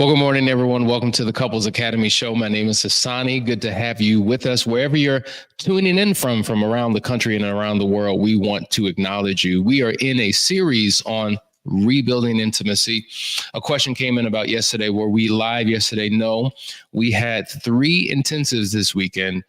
Well, good morning, everyone. Welcome to the Couples Academy show. My name is Hassani. Good to have you with us. Wherever you're tuning in from around the country and around the world, we want to acknowledge you. We are in a series on rebuilding intimacy. A question came in about yesterday. Were we live yesterday? No, we had 3 intensives this weekend.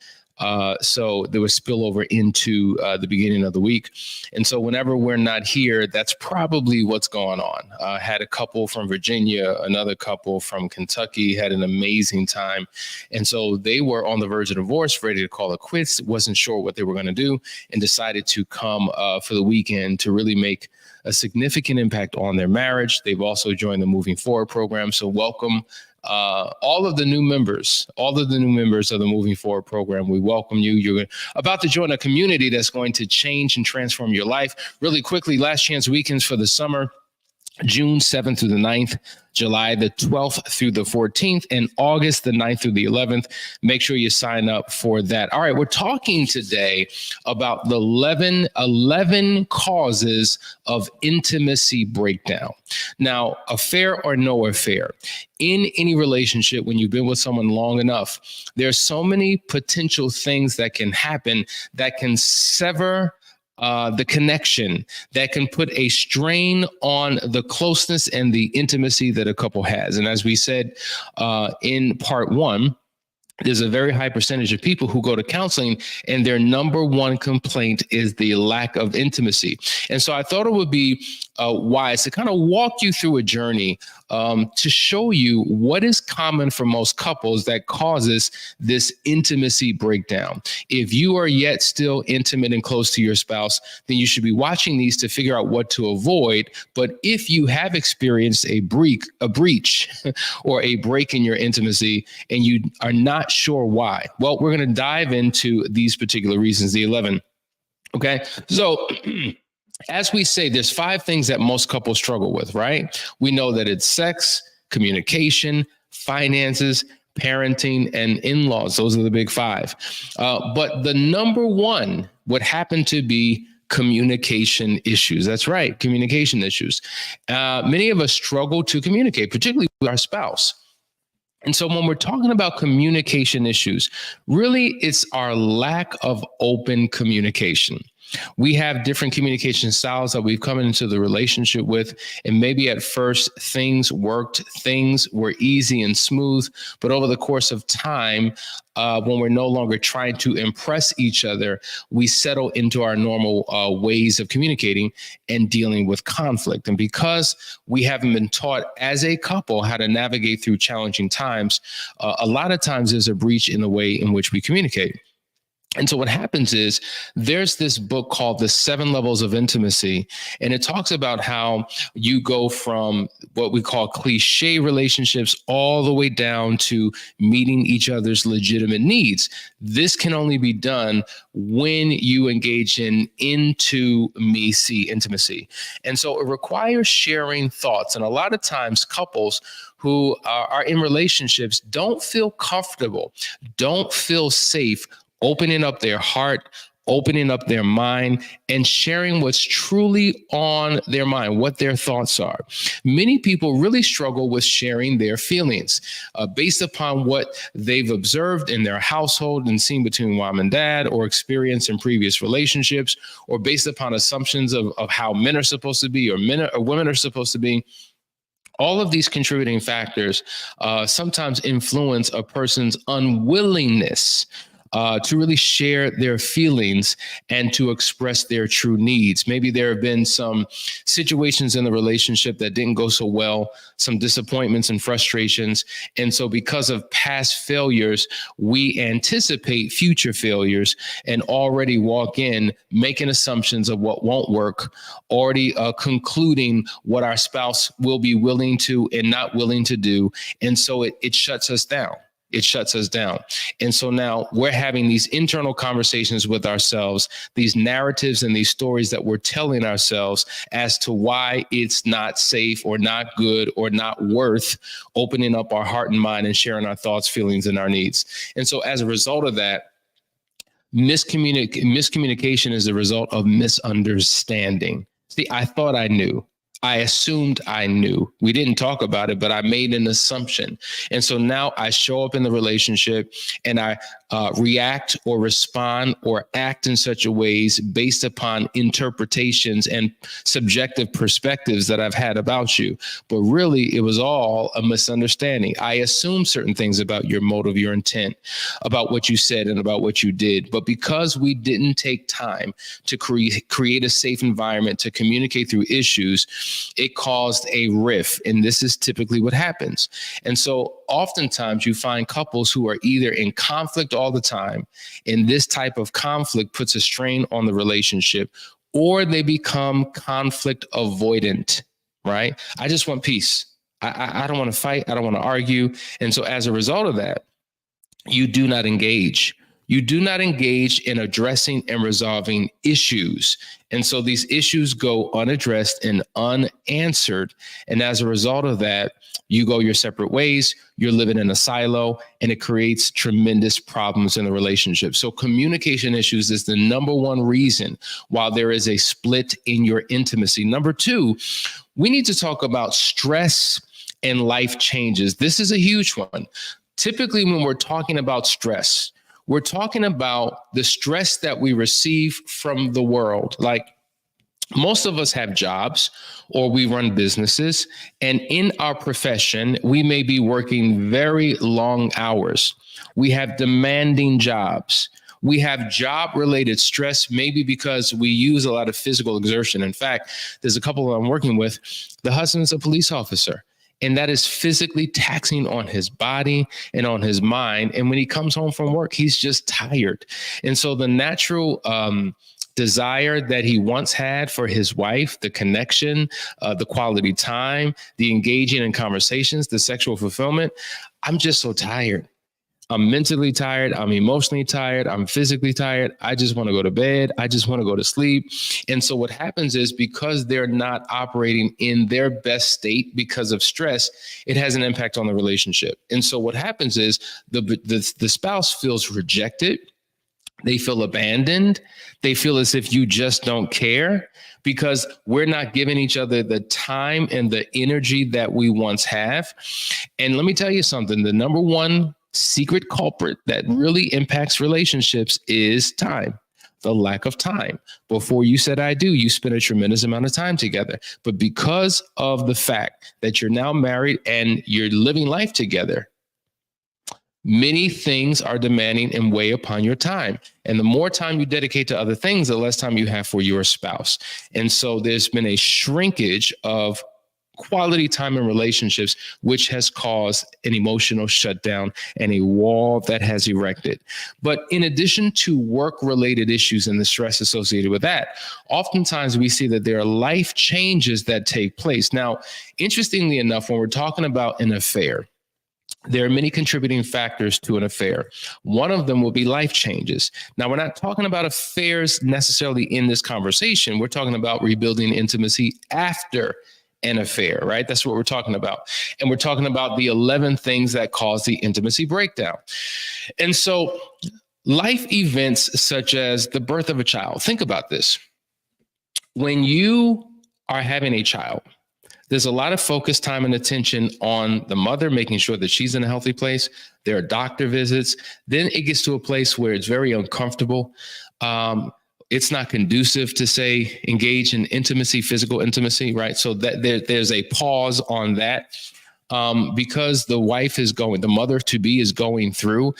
So there was spillover into the beginning of the week. And so whenever we're not here, that's probably what's going on. Had a couple from Virginia, another couple from Kentucky, had an amazing time. And so they were on the verge of divorce, ready to call it quits, wasn't sure what they were going to do, and decided to come for the weekend to really make a significant impact on their marriage. They've also joined the Moving Forward program. So welcome all of the new members of the Moving Forward program. We welcome you. You're about to join a community that's going to change and transform your life. Really quickly, last chance weekends for the summer, June 7th through the 9th, July the 12th through the 14th, and August the 9th through the 11th. Make sure you sign up for that. All right, we're talking today about the 11 causes of intimacy breakdown. Now, affair or no affair, in any relationship, when you've been with someone long enough, there's so many potential things that can happen that can sever the connection, that can put a strain on the closeness and the intimacy that a couple has. And as we said in part 1, there's a very high percentage of people who go to counseling and their number one complaint is the lack of intimacy. And so I thought it would be wise to kind of walk you through a journey to show you what is common for most couples that causes this intimacy breakdown. If you are yet still intimate and close to your spouse, then you should be watching these to figure out what to avoid. But if you have experienced a breach or a break in your intimacy and you are not sure why, well, we're going to dive into these particular reasons, the 11. Okay, so as we say, there's 5 things that most couples struggle with, right? We know that it's sex, communication, finances, parenting, and in-laws. Those are the big 5. But the number one would happen to be communication issues. That's right, communication issues. Many of us struggle to communicate, particularly with our spouse. And so when we're talking about communication issues, really it's our lack of open communication. We have different communication styles that we've come into the relationship with. And maybe at first things worked, things were easy and smooth. But over the course of time, when we're no longer trying to impress each other, we settle into our normal ways of communicating and dealing with conflict. And because we haven't been taught as a couple how to navigate through challenging times, a lot of times there's a breach in the way in which we communicate. And so what happens is there's this book called The 7 Levels of Intimacy, and it talks about how you go from what we call cliche relationships all the way down to meeting each other's legitimate needs. This can only be done when you engage in intimacy. And so it requires sharing thoughts. And a lot of times couples who are in relationships don't feel comfortable, don't feel safe opening up their heart, opening up their mind, and sharing what's truly on their mind, what their thoughts are. Many people really struggle with sharing their feelings based upon what they've observed in their household and seen between mom and dad, or experienced in previous relationships, or based upon assumptions of how men are supposed to be, or women are supposed to be. All of these contributing factors sometimes influence a person's unwillingness to really share their feelings and to express their true needs. Maybe there have been some situations in the relationship that didn't go so well, some disappointments and frustrations. And so because of past failures, we anticipate future failures and already walk in making assumptions of what won't work, already concluding what our spouse will be willing to and not willing to do. And so it shuts us down. It shuts us down. And so now we're having these internal conversations with ourselves, these narratives and these stories that we're telling ourselves as to why it's not safe or not good or not worth opening up our heart and mind and sharing our thoughts, feelings, and our needs. And so as a result of that, miscommunication is the result of misunderstanding. See, I thought I knew. I assumed I knew. We didn't talk about it, but I made an assumption. And so now I show up in the relationship and I react or respond or act in such a ways based upon interpretations and subjective perspectives that I've had about you. But really, it was all a misunderstanding. I assumed certain things about your motive, your intent, about what you said and about what you did. But because we didn't take time to create a safe environment to communicate through issues, it caused a rift. And this is typically what happens. And so oftentimes you find couples who are either in conflict all the time, and this type of conflict puts a strain on the relationship, or they become conflict avoidant, right? I just want peace. I don't want to fight. I don't want to argue. And so as a result of that, you do not engage. You do not engage in addressing and resolving issues. And so these issues go unaddressed and unanswered. And as a result of that, you go your separate ways, you're living in a silo, and it creates tremendous problems in the relationship. So communication issues is the number one reason why there is a split in your intimacy. Number two, we need to talk about stress and life changes. This is a huge one. Typically, when we're talking about stress, we're talking about the stress that we receive from the world. Like most of us have jobs or we run businesses, and in our profession, we may be working very long hours. We have demanding jobs. We have job-related stress, maybe because we use a lot of physical exertion. In fact, there's a couple I'm working with. The husband's a police officer. And that is physically taxing on his body and on his mind. And when he comes home from work, he's just tired. And so the natural desire that he once had for his wife, the connection, the quality time, the engaging in conversations, the sexual fulfillment, I'm just so tired. I'm mentally tired. I'm emotionally tired. I'm physically tired. I just want to go to bed. I just want to go to sleep. And so what happens is because they're not operating in their best state because of stress, it has an impact on the relationship. And so what happens is the spouse feels rejected. They feel abandoned. They feel as if you just don't care because we're not giving each other the time and the energy that we once have. And let me tell you something, the number one secret culprit that really impacts relationships is time, the lack of time. Before you said I do, you spent a tremendous amount of time together. But because of the fact that you're now married and you're living life together, many things are demanding and weigh upon your time. And the more time you dedicate to other things, the less time you have for your spouse. And so there's been a shrinkage of quality time in relationships, which has caused an emotional shutdown and a wall that has erected. But in addition to work-related issues and the stress associated with that, oftentimes we see that there are life changes that take place. Now, interestingly enough, when we're talking about an affair, there are many contributing factors to an affair. One of them will be life changes. Now, we're not talking about affairs necessarily in this conversation. We're talking about rebuilding intimacy after an affair, right? That's what we're talking about. And we're talking about the 11 things that cause the intimacy breakdown. And so life events such as the birth of a child, think about this. When you are having a child, there's a lot of focus, time, and attention on the mother, making sure that she's in a healthy place. There are doctor visits. Then it gets to a place where it's very uncomfortable. It's not conducive to, say, engage in intimacy, physical intimacy, right? So that there's a pause on that because the mother-to-be is going through.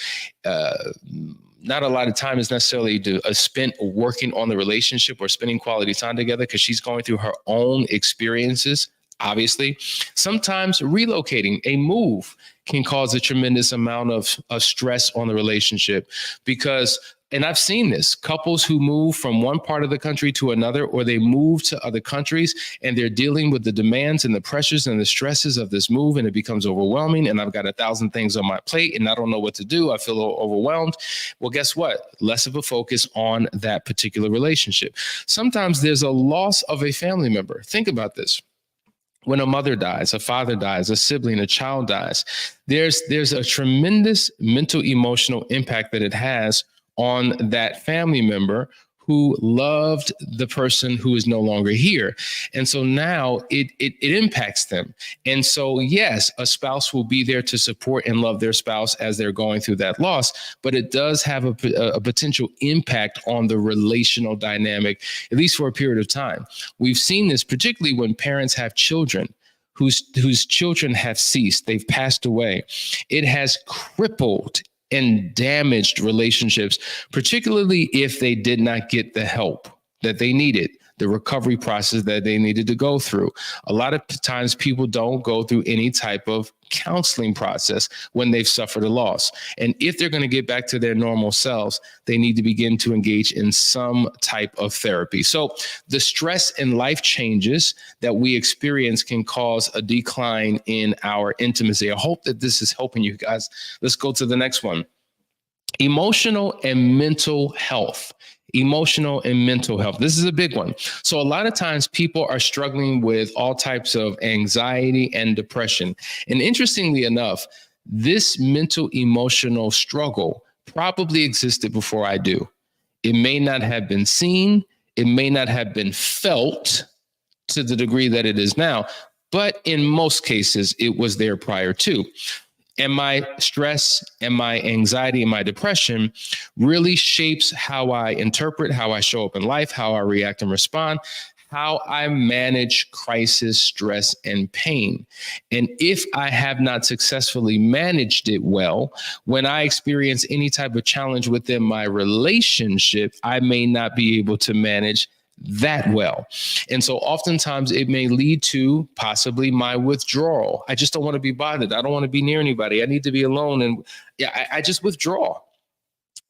Not a lot of time is necessarily spent working on the relationship or spending quality time together because she's going through her own experiences. Obviously, sometimes relocating, a move, can cause a tremendous amount of stress on the relationship because, and I've seen this, couples who move from one part of the country to another, or they move to other countries and they're dealing with the demands and the pressures and the stresses of this move, and it becomes overwhelming. And I've got 1,000 things on my plate and I don't know what to do. I feel overwhelmed. Well, guess what? Less of a focus on that particular relationship. Sometimes there's a loss of a family member. Think about this. When a mother dies, a father dies, a sibling, a child dies, there's a tremendous mental, emotional impact that it has on that family member who loved the person who is no longer here. And so now it impacts them. And so, yes, a spouse will be there to support and love their spouse as they're going through that loss, but it does have a potential impact on the relational dynamic, at least for a period of time. We've seen this particularly when parents have children whose children have ceased, they've passed away. It has crippled and damaged relationships, particularly if they did not get the help that they needed, the recovery process that they needed to go through. A lot of times people don't go through any type of counseling process when they've suffered a loss. And if they're going to get back to their normal selves, they need to begin to engage in some type of therapy. So the stress and life changes that we experience can cause a decline in our intimacy. I hope that this is helping you guys. Let's go to the next one. Emotional and mental health. Emotional and mental health. This is a big one. So a lot of times people are struggling with all types of anxiety and depression. And interestingly enough, this mental emotional struggle probably existed before I do. It may not have been seen. It may not have been felt to the degree that it is now, but in most cases, it was there prior to. And my stress and my anxiety and my depression really shapes how I interpret, how I show up in life, how I react and respond, how I manage crisis, stress, and pain. And if I have not successfully managed it well, when I experience any type of challenge within my relationship, I may not be able to manage that well. And so oftentimes it may lead to possibly my withdrawal. I just don't want to be bothered. I don't want to be near anybody. I need to be alone. And I just withdraw,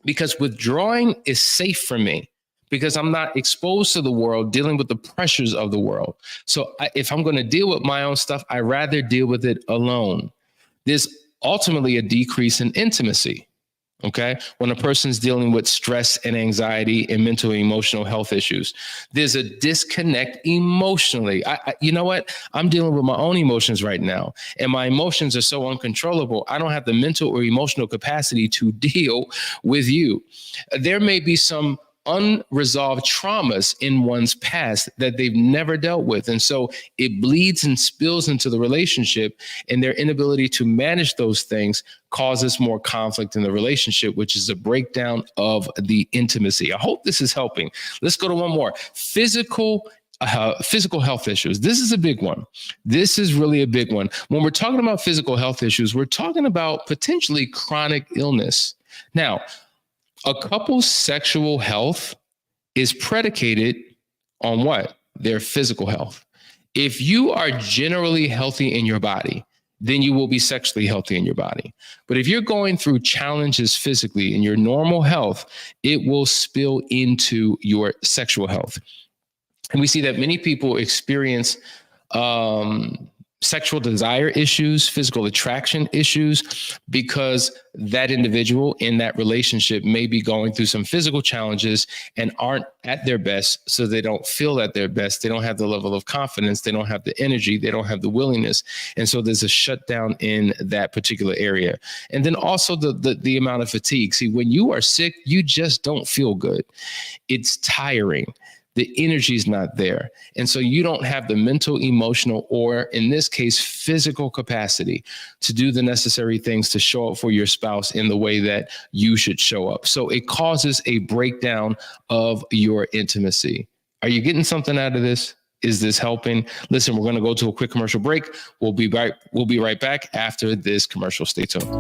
because withdrawing is safe for me, because I'm not exposed to the world, dealing with the pressures of the world. So if I'm going to deal with my own stuff, I rather deal with it alone. There's ultimately a decrease in intimacy. Okay. When a person's dealing with stress and anxiety and mental and emotional health issues, there's a disconnect emotionally. You know what? I'm dealing with my own emotions right now, and my emotions are so uncontrollable. I don't have the mental or emotional capacity to deal with you. There may be some unresolved traumas in one's past that they've never dealt with. And so it bleeds and spills into the relationship, and their inability to manage those things causes more conflict in the relationship, which is a breakdown of the intimacy. I hope this is helping. Let's go to one more. Physical health issues. This is a big one. This is really a big one. When we're talking about physical health issues, we're talking about potentially chronic illness. Now, a couple's sexual health is predicated on what? Their physical health. If you are generally healthy in your body, then you will be sexually healthy in your body. But if you're going through challenges physically in your normal health, it will spill into your sexual health. And we see that many people experience sexual desire issues, physical attraction issues, because that individual in that relationship may be going through some physical challenges and aren't at their best. So they don't feel at their best. They don't have the level of confidence. They don't have the energy. They don't have the willingness. And so there's a shutdown in that particular area. And then also the amount of fatigue. See, when you are sick, you just don't feel good. It's tiring. The energy is not there. And so you don't have the mental, emotional, or in this case, physical capacity to do the necessary things to show up for your spouse in the way that you should show up. So it causes a breakdown of your intimacy. Are you getting something out of this? Is this helping? Listen, we're going to go to a quick commercial break. We'll be right back after this commercial. Stay tuned.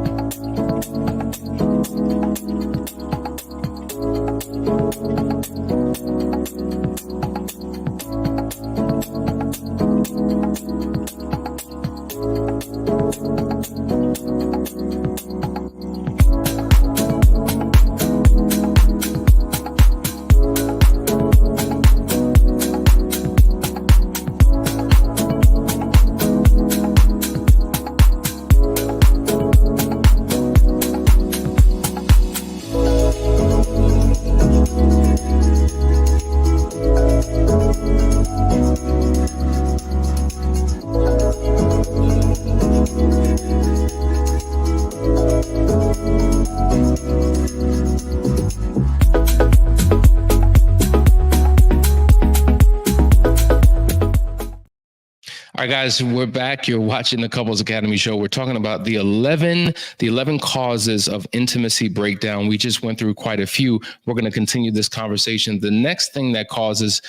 All right, guys, we're back. You're watching the Couples Academy show. We're talking about the 11 causes of intimacy breakdown. We just went through quite a few. We're going to continue this conversation. The next thing that causes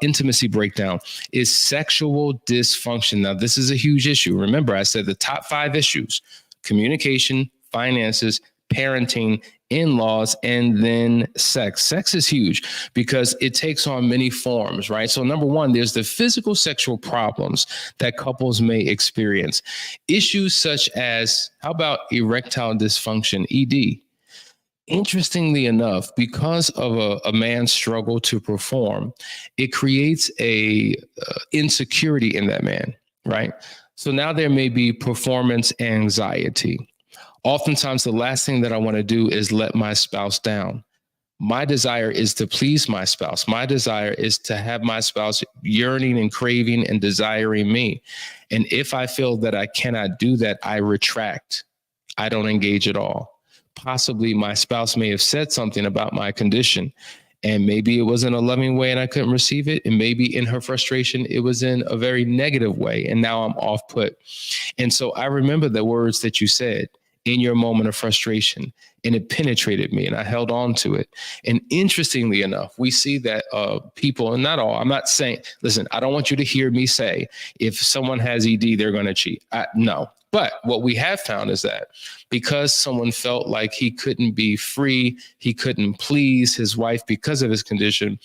intimacy breakdown is sexual dysfunction. Now, this is a huge issue. Remember, I said the top 5 issues: communication, finances, parenting, in-laws, and then sex. Sex is huge because it takes on many forms, right? So number one, there's the physical sexual problems that couples may experience. Issues such as, how about erectile dysfunction, ED? Interestingly enough, because of a man's struggle to perform, it creates a insecurity in that man, right? So now there may be performance anxiety. Oftentimes, the last thing that I want to do is let my spouse down. My desire is to please my spouse. My desire is to have my spouse yearning and craving and desiring me. And if I feel that I cannot do that, I retract. I don't engage at all. Possibly my spouse may have said something about my condition, and maybe it was in a loving way and I couldn't receive it. And maybe in her frustration, it was in a very negative way. And now I'm off put. And so I remember the words that you said in your moment of frustration, and it penetrated me and I held on to it. And interestingly enough, we see that people, and not all, I'm not saying, listen, I don't want you to hear me say, if someone has ED, they're going to cheat. No. But what we have found is that because someone felt like he couldn't be free, he couldn't please his wife because of his condition,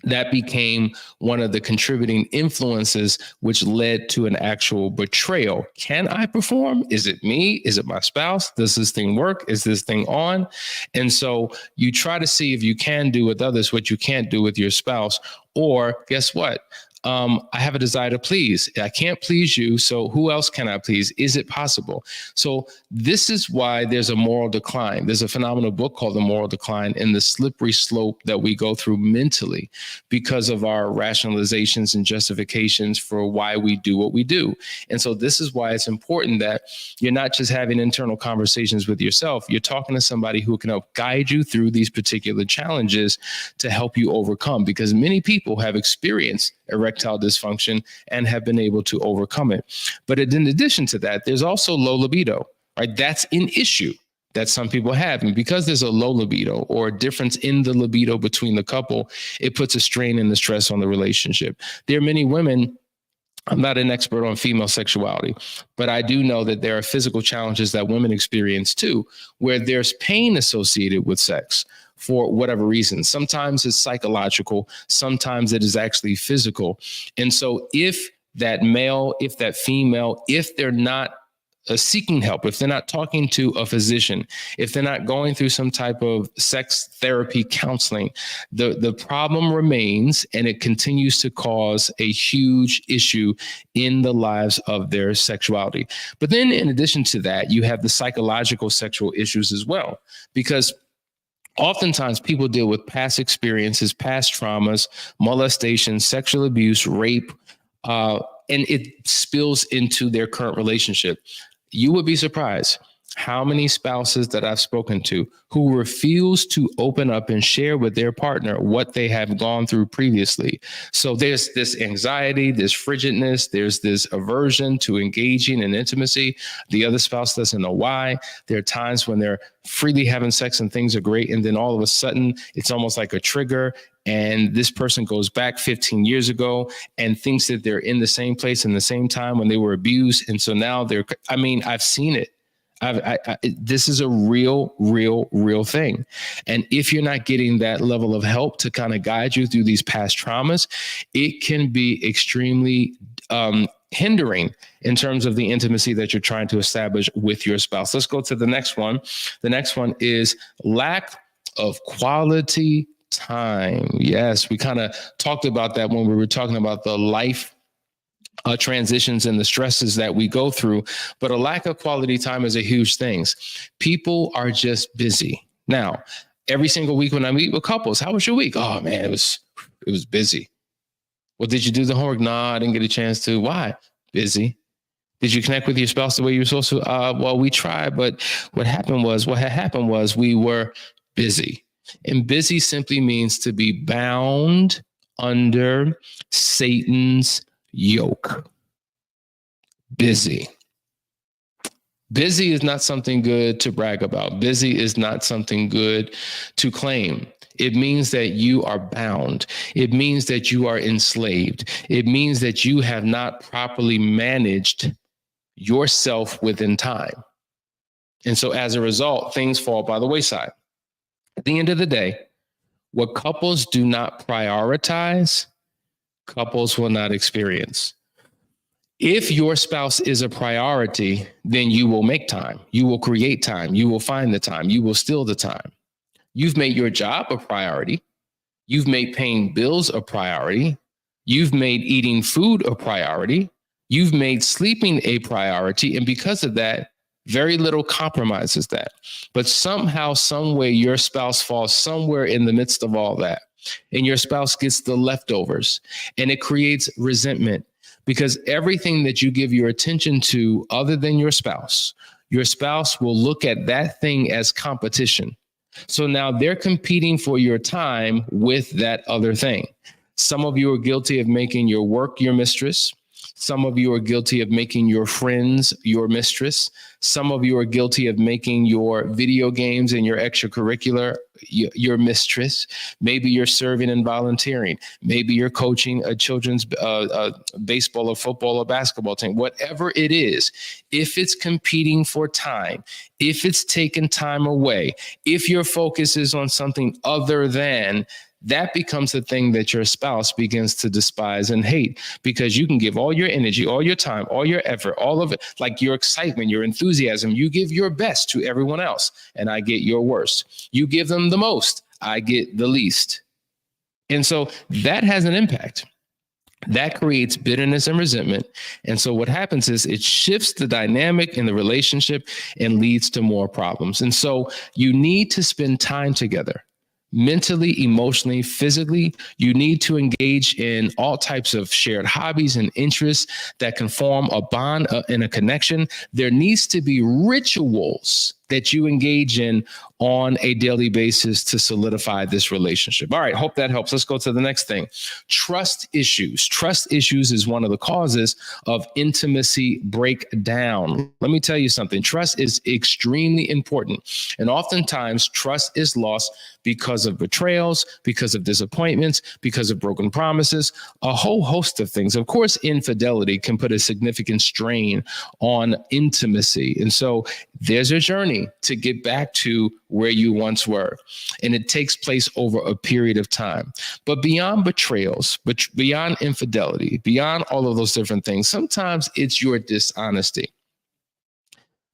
that became one of the contributing influences, which led to an actual betrayal. Can I perform? Is it me? Is it my spouse? Does this thing work? Is this thing on? And so you try to see if you can do with others what you can't do with your spouse. Or guess what? I have a desire to please. I can't please you. So who else can I please? Is it possible? So this is why there's a moral decline. There's a phenomenal book called The Moral Decline and the slippery slope that we go through mentally because of our rationalizations and justifications for why we do what we do. And so this is why it's important that you're not just having internal conversations with yourself. You're talking to somebody who can help guide you through these particular challenges to help you overcome, because many people have experienced erectile dysfunction and have been able to overcome it. But in addition to that, there's also low libido, right? That's an issue that some people have. And because there's a low libido or a difference in the libido between the couple, it puts a strain and the stress on the relationship. There are many women. I'm not an expert on female sexuality, but I do know that there are physical challenges that women experience too, where there's pain associated with sex for whatever reason. Sometimes it's psychological, sometimes it is actually physical. And so if that male, if that female, if they're not seeking help, if they're not talking to a physician, if they're not going through some type of sex therapy counseling, the problem remains and it continues to cause a huge issue in the lives of their sexuality. But then in addition to that, you have the psychological sexual issues as well, because oftentimes people deal with past experiences, past traumas, molestation, sexual abuse, rape, and it spills into their current relationship. You would be surprised how many spouses that I've spoken to who refuse to open up and share with their partner what they have gone through previously. So there's this anxiety, this frigidness, there's this aversion to engaging in intimacy. The other spouse doesn't know why. There are times when they're freely having sex and things are great, and then all of a sudden it's almost like a trigger, and this person goes back 15 years ago and thinks that they're in the same place in the same time when they were abused. And so now I've seen it. This is a real thing. And if you're not getting that level of help to kind of guide you through these past traumas, it can be extremely hindering in terms of the intimacy that you're trying to establish with your spouse. Let's go to the next one. The next one is lack of quality time. Yes, we kind of talked about that when we were talking about the life transitions and the stresses that we go through, but a lack of quality time is a huge thing. People are just busy. Now, every single week when I meet with couples, how was your week? Oh man, it was busy. Well, did you do the homework? No, I didn't get a chance to. Why? Busy. Did you connect with your spouse the way you were supposed to? Well, we tried, but what had happened was we were busy. And busy simply means to be bound under Satan's yoke. Busy. Busy is not something good to brag about. Busy is not something good to claim. It means that you are bound. It means that you are enslaved. It means that you have not properly managed yourself within time. And so as a result, things fall by the wayside. At the end of the day, what couples do not prioritize, couples will not experience. If your spouse is a priority, then you will make time. You will create time. You will find the time. You will steal the time. You've made your job a priority. You've made paying bills a priority. You've made eating food a priority. You've made sleeping a priority. And because of that, very little compromises that. But somehow, some way, your spouse falls somewhere in the midst of all that. And your spouse gets the leftovers. And it creates resentment because everything that you give your attention to other than your spouse will look at that thing as competition. So now they're competing for your time with that other thing. Some of you are guilty of making your work your mistress. Some of you are guilty of making your friends your mistress. Some of you are guilty of making your video games and your extracurricular your mistress. Maybe you're serving and volunteering. Maybe you're coaching a children's baseball or football or basketball team. Whatever it is, if it's competing for time, if it's taking time away, if your focus is on something other than, that becomes the thing that your spouse begins to despise and hate, because you can give all your energy, all your time, all your effort, all of it, like your excitement, your enthusiasm. You give your best to everyone else, and I get your worst. You give them the most, I get the least. And so that has an impact. That creates bitterness and resentment. And so what happens is it shifts the dynamic in the relationship and leads to more problems. And so you need to spend time together. Mentally, emotionally, physically. You need to engage in all types of shared hobbies and interests that can form a bond and a connection. There needs to be rituals that you engage in on a daily basis to solidify this relationship. All right, hope that helps. Let's go to the next thing. Trust issues. Trust issues is one of the causes of intimacy breakdown. Let me tell you something. Trust is extremely important. And oftentimes trust is lost because of betrayals, because of disappointments, because of broken promises, a whole host of things. Of course, infidelity can put a significant strain on intimacy. And so there's a journey to get back to where you once were. And it takes place over a period of time. But beyond betrayals, but beyond infidelity, beyond all of those different things, sometimes it's your dishonesty.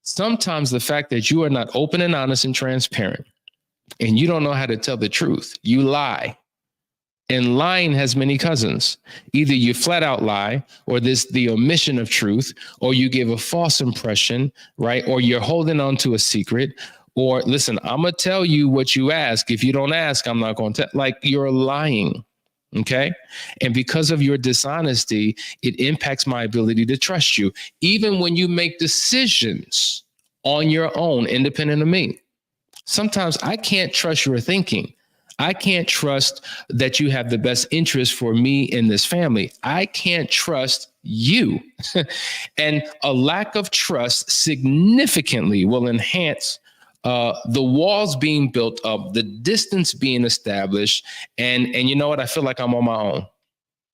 Sometimes the fact that you are not open and honest and transparent, and you don't know how to tell the truth. You lie. And lying has many cousins. Either you flat out lie, or this the omission of truth, or you give a false impression, right? Or you're holding on to a secret, or listen, I'm going to tell you what you ask. If you don't ask, I'm not going to tell. Like, you're lying. Okay. And because of your dishonesty, it impacts my ability to trust you, even when you make decisions on your own, independent of me. Sometimes I can't trust your thinking. I can't trust that you have the best interest for me in this family. I can't trust you. And a lack of trust significantly will enhance the walls being built up, the distance being established. And you know what? I feel like I'm on my own.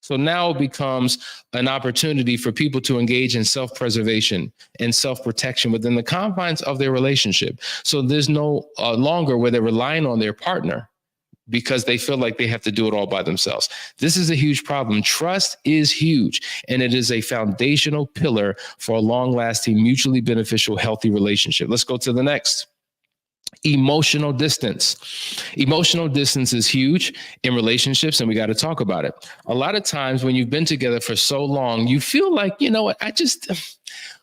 So now it becomes an opportunity for people to engage in self-preservation and self-protection within the confines of their relationship. So there's no longer where they're relying on their partner because they feel like they have to do it all by themselves. This is a huge problem. Trust is huge, and it is a foundational pillar for a long-lasting, mutually beneficial, healthy relationship. Let's go to the next. Emotional distance. Emotional distance is huge in relationships, and we got to talk about it. A lot of times when you've been together for so long, you feel like, you know what,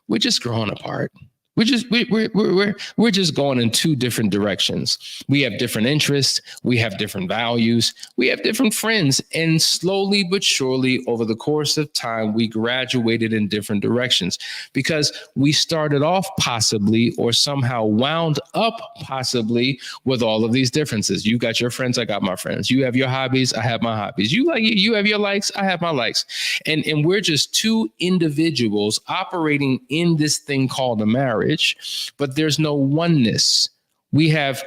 we're just growing apart. We're just going in two different directions. We have different interests. We have different values. We have different friends. And slowly but surely, over the course of time, we graduated in different directions because we started off possibly or somehow wound up possibly with all of these differences. You got your friends. I got my friends. You have your hobbies. I have my hobbies. You have your likes. I have my likes. And we're just two individuals operating in this thing called a marriage. But there's no oneness. We have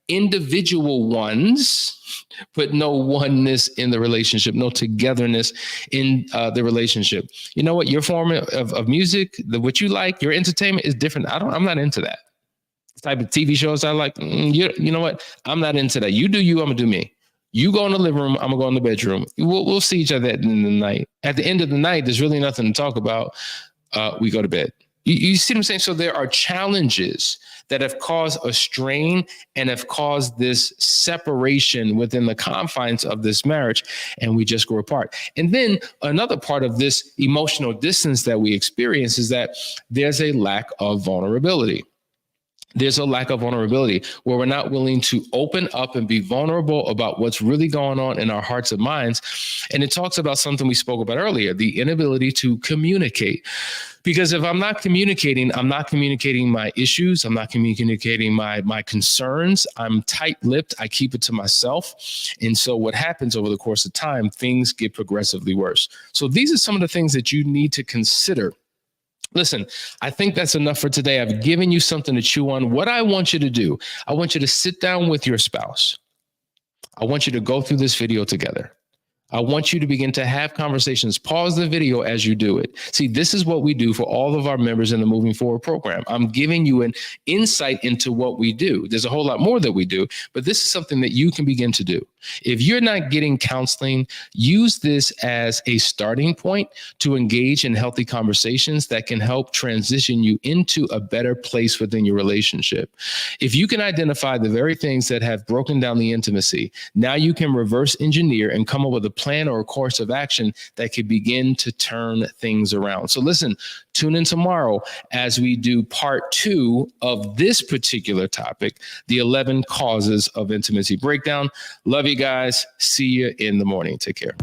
individual ones, but no oneness in the relationship, no togetherness in the relationship. You know what? Your form of music, what you like, your entertainment is different. I'm not into that. The type of TV shows I like, you know what? I'm not into that. You do you, I'm gonna do me. You go in the living room, I'm gonna go in the bedroom. We'll see each other at the end of the night. At the end of the night, there's really nothing to talk about. We go to bed. You see what I'm saying? So there are challenges that have caused a strain and have caused this separation within the confines of this marriage, and we just grow apart. And then another part of this emotional distance that we experience is that there's a lack of vulnerability. There's a lack of vulnerability where we're not willing to open up and be vulnerable about what's really going on in our hearts and minds. And it talks about something we spoke about earlier, the inability to communicate. Because if I'm not communicating my issues. I'm not communicating my concerns. I'm tight-lipped. I keep it to myself. And so what happens over the course of time, things get progressively worse. So these are some of the things that you need to consider. Listen, I think that's enough for today. I've given you something to chew on. What I want you to do, I want you to sit down with your spouse. I want you to go through this video together. I want you to begin to have conversations. Pause the video as you do it. See, this is what we do for all of our members in the Moving Forward program. I'm giving you an insight into what we do. There's a whole lot more that we do, but this is something that you can begin to do. If you're not getting counseling, use this as a starting point to engage in healthy conversations that can help transition you into a better place within your relationship. If you can identify the very things that have broken down the intimacy, now you can reverse engineer and come up with a plan or a course of action that could begin to turn things around. So listen, tune in tomorrow as we do part 2 of this particular topic, the 11 causes of intimacy breakdown. Love you guys. See you in the morning. Take care.